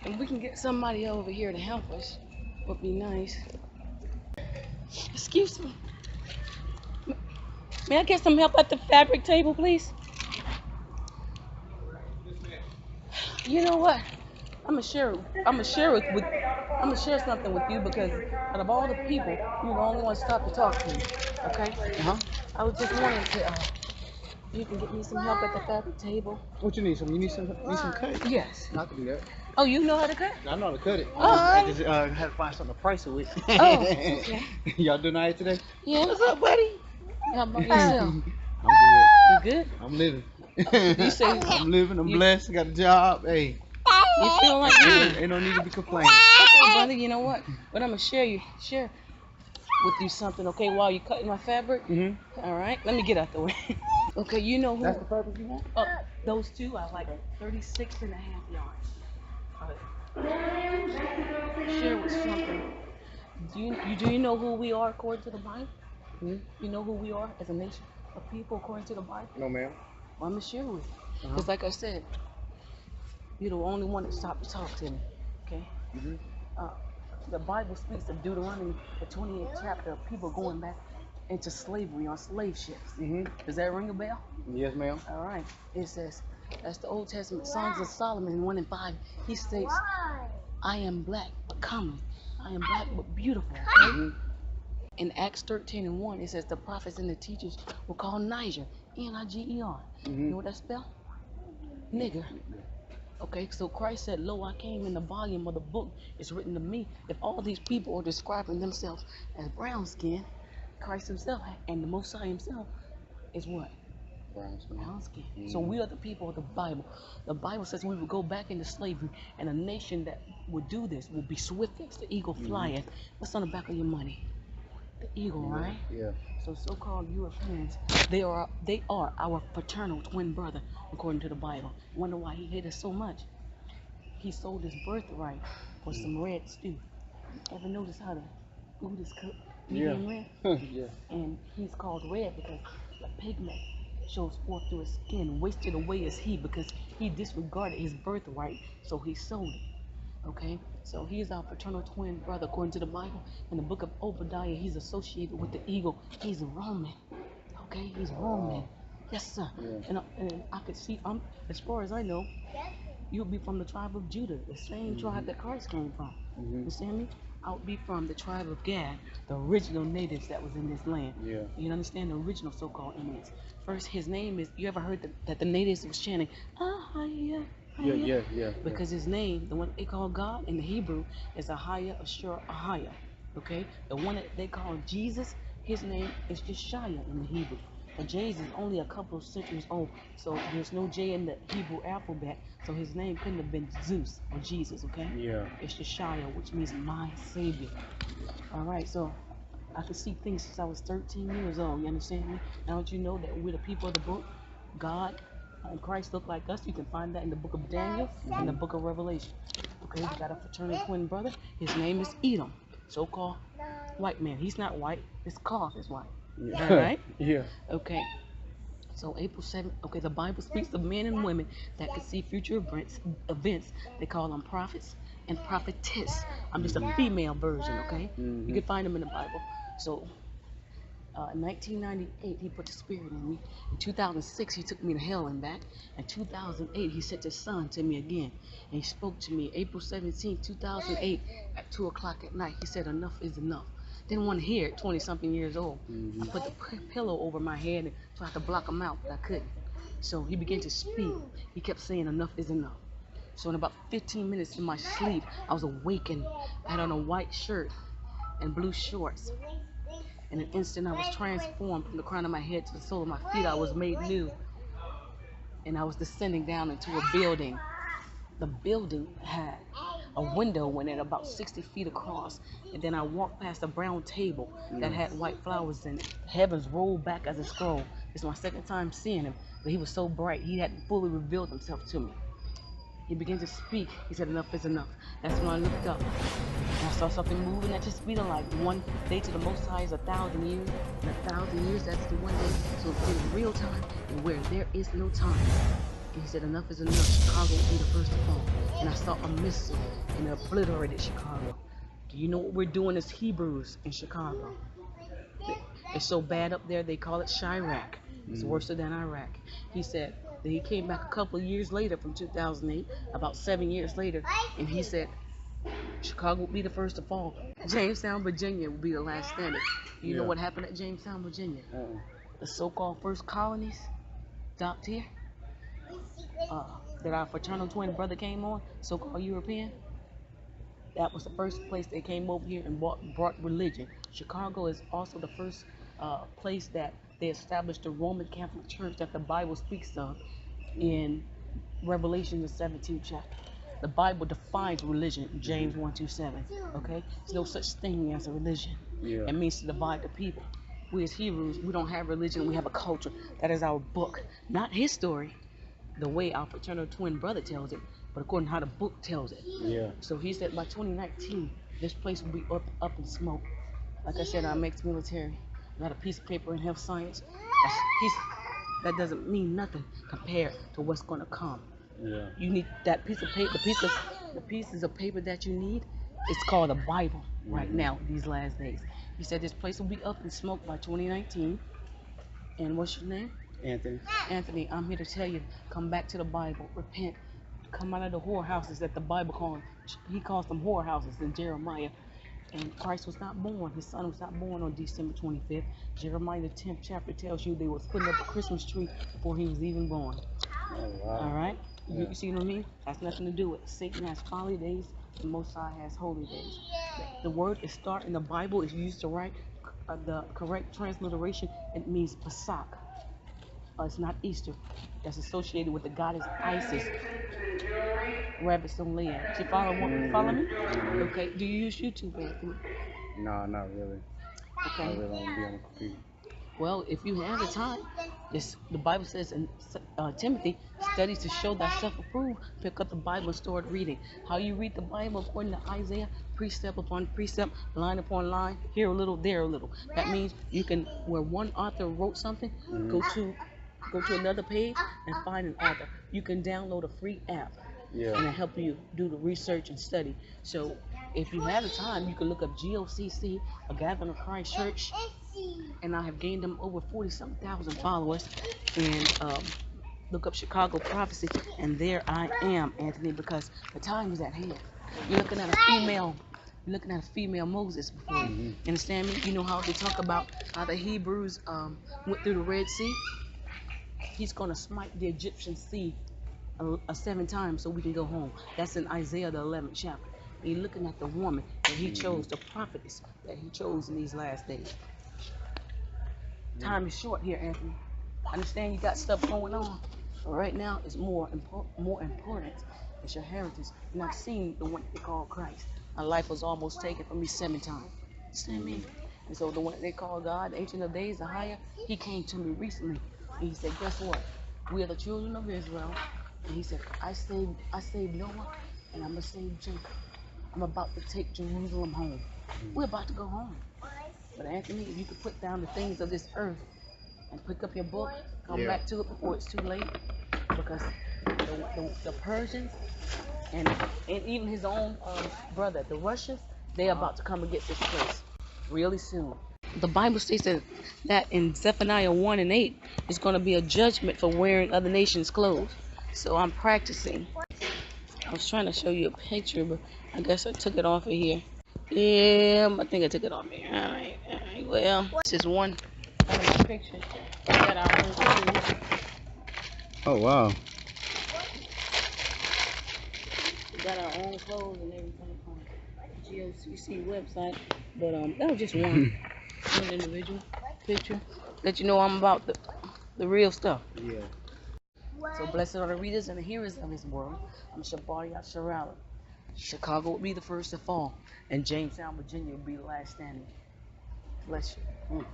And we can get somebody over here to help us. Would be nice. Excuse me. May I get some help at the fabric table, please? You know what? I'm gonna share something with you because out of all the people, you're the only one stopped to talk to me. Okay? I was just wanting to. You can get me some help at the fabric table. What you need? You need some cut? Yes. I can do that. Oh, you know how to cut? I know how to cut it. Oh. I just had to find something to price it with. Oh, okay. Y'all doing all right today? Yeah. What's up, buddy? How about yourself? I'm good. You good? I'm living. You say I'm living. I'm blessed. I got a job. Hey. You feel like you? Ain't no need to be complaining. Okay, brother. You know what? But I'm gonna share with you something. Okay, while you're cutting my fabric. All right. Let me get out the way. Okay. You know who? That's the purpose you want? Those two are like 36 and a half yards. Share with something. Do you know who we are according to the Bible? You know who we are as a nation of people according to the Bible? No, ma'am. Well, I'm gonna share with you. Because like I said, you're the only one that stopped to talk to me. Okay? The Bible speaks of Deuteronomy, the 28th chapter, of people going back into slavery on slave ships. Does that ring a bell? Yes, ma'am. All right. It says, that's the Old Testament, Songs of Solomon 1 and 5. He states, I am black but comely. I am black but beautiful. Okay? In Acts 13 and 1, it says the prophets and the teachers were called Niger, Niger. You know what that spell? Nigger. Okay, so Christ said, lo, I came in the volume of the book. It's written to me. If all these people are describing themselves as brown skin, Christ himself and the Most High himself is what? Brown skin. So we are the people of the Bible. The Bible says we will go back into slavery, and a nation that would do this will be swift as the eagle flyeth. What's on the back of your money? The eagle, right? Yeah. So so-called Europeans, they are our fraternal twin brother, according to the Bible. Wonder why he hated us so much? He sold his birthright for some red stew. Ever notice how the food is cooked? Medium red? Yeah. And he's called red because the pigment shows forth through his skin. Wasted away is he because he disregarded his birthright, so he sold it. Okay, so he is our fraternal twin brother according to the Bible. In the book of Obadiah, he's associated with the eagle. He's a Roman. Okay, he's Roman. Yes, sir. And I could see, as far as I know, you'll be from the tribe of Judah, the same tribe that Christ came from. You understand me? I'll be from the tribe of Gad, the original natives that was in this land. You understand, the original so-called Indians. First, his name is, you ever heard that the natives was chanting, Ahaya? Yeah. Because his name, the one they call God in the Hebrew, is Ahaya, Ashur, Ahaya. Okay? The one that they call Jesus, his name is just Shia in the Hebrew. But J's is only a couple of centuries old, so there's no J in the Hebrew alphabet, so his name couldn't have been Zeus or Jesus, okay? Yeah. It's just Shia, which means my Savior. All right, so I could see things since I was 13 years old, you understand me? Now don't you know that we're the people of the book? God and Christ look like us. You can find that in the book of Daniel and the book of Revelation. Okay, we got a fraternal twin brother. His name is Edom, so-called white man. He's not white. His cloth is white. All right? Yeah. Okay. So April 7th, okay, the Bible speaks of men and women that can see future events. They call them prophets and prophetess. I'm just a female version, okay? You can find them in the Bible. So in 1998, he put the spirit in me. In 2006, he took me to hell and back. In 2008, he sent his son to me again. And he spoke to me April 17, 2008 at 2 o'clock at night. He said, enough is enough. Didn't want to hear it, 20-something years old. I put the pillow over my head and tried to block him out, but I couldn't. So he began to speak. He kept saying, enough is enough. So in about 15 minutes in my sleep, I was awakened. I had on a white shirt and blue shorts. In an instant, I was transformed from the crown of my head to the sole of my feet. I was made new. And I was descending down into a building. The building had a window in it about 60 feet across. And then I walked past a brown table that had white flowers in it. Heavens rolled back as a scroll. It's my second time seeing him, but he was so bright. He hadn't fully revealed himself to me. He began to speak. He said, enough is enough. That's when I looked up. And I saw something moving at the speed of light. One day to the Most High is 1,000 years. And 1,000 years, that's the one day. So it's in real time and where there is no time. He said, enough is enough. Chicago will be the first to fall. And I saw a missile and it obliterated Chicago. Do you know what we're doing as Hebrews in Chicago? It's so bad up there, they call it Chirac. It's worse than Iraq. He said that he came back a couple of years later from 2008, about 7 years later, and he said Chicago will be the first to fall. Jamestown, Virginia will be the last standing. You know what happened at Jamestown, Virginia? The so-called first colonies docked here. That our fraternal twin brother came on, so-called European. That was the first place they came over here and brought religion. Chicago is also the first place that they established the Roman Catholic Church that the Bible speaks of in Revelation, the 17th chapter. The Bible defines religion, James 1:27. Okay, there's no such thing as a religion. It means to divide the people. We as Hebrews, we don't have religion, we have a culture. That is our book, not his story, the way our fraternal twin brother tells it, but according to how the book tells it. So he said by 2019, this place will be up in smoke. Like I said, I'm ex-military. I got a piece of paper in health science. That doesn't mean nothing compared to what's going to come. You need that piece of paper, the pieces of paper that you need. It's called the Bible right now, these last days. He said this place will be up in smoke by 2019. And what's your name? Anthony. Anthony, I'm here to tell you, come back to the Bible, repent, come out of the whorehouses that the Bible calls. He calls them whorehouses in Jeremiah. And Christ was not born. His son was not born on December 25th. Jeremiah the 10th chapter tells you they were putting up a Christmas tree before he was even born. All right? You see what I mean? Has nothing to do with it. Satan has folly days, the Most High has holy days. The word is start in the Bible is used to write the correct transliteration. It means Pesach. It's not Easter. That's associated with the goddess Isis. Rabbits don't lay eggs. You follow me? Okay. Do you use YouTube, Anthony? No, not really. Okay. I really don't be on the computer. Well, if you have the time, the Bible says in Timothy, study to show thyself approved. Pick up the Bible and start reading. How you read the Bible according to Isaiah, precept upon precept, line upon line, here a little, there a little. That means you can, where one author wrote something, go to another page and find an author. You can download a free app. And it'll help you do the research and study. So if you have the time, you can look up GOCC, a Gathering of Christ Church, and I have gained them over 40-something thousand followers. And look up Chicago Prophecy, and there I am, Anthony, because the time is at hand. You're looking at a female Moses before you. You understand me? You know how they talk about how the Hebrews went through the Red Sea? He's going to smite the Egyptian sea 7 times so we can go home. That's in Isaiah the 11th chapter. And you're looking at the woman that he chose, the prophetess that he chose in these last days. Time is short here, Anthony. I understand you got stuff going on, but right now it's more important. It's your heritage. And I've seen the one they call Christ. My life was almost taken from me 7 times. Understand me? And so the one they call God, the Ancient of Days, the higher, he came to me recently. And he said, guess what? We are the children of Israel. And he said, I saved Noah, and I'm going to save Jacob. I'm about to take Jerusalem home. We're about to go home. But Anthony, if you could put down the things of this earth and pick up your book, come back to it before it's too late. Because the Persians and even his own brother, the Russians, they're about to come and get this place really soon. The Bible states that in Zephaniah 1:8, it's going to be a judgment for wearing other nations' clothes. So I'm practicing. I was trying to show you a picture, but I guess I took it off of here. Yeah, I think I took it off here. All right. Well, this is one of my pictures. Oh, wow. We got our own clothes and everything on GOCC website. But that was just one individual picture. Let you know I'm about the real stuff. So blessed are the readers and the hearers of his word. I'm Shabari Sharala. Chicago will be the first to fall, and Jamestown, Virginia will be the last standing. Bless you.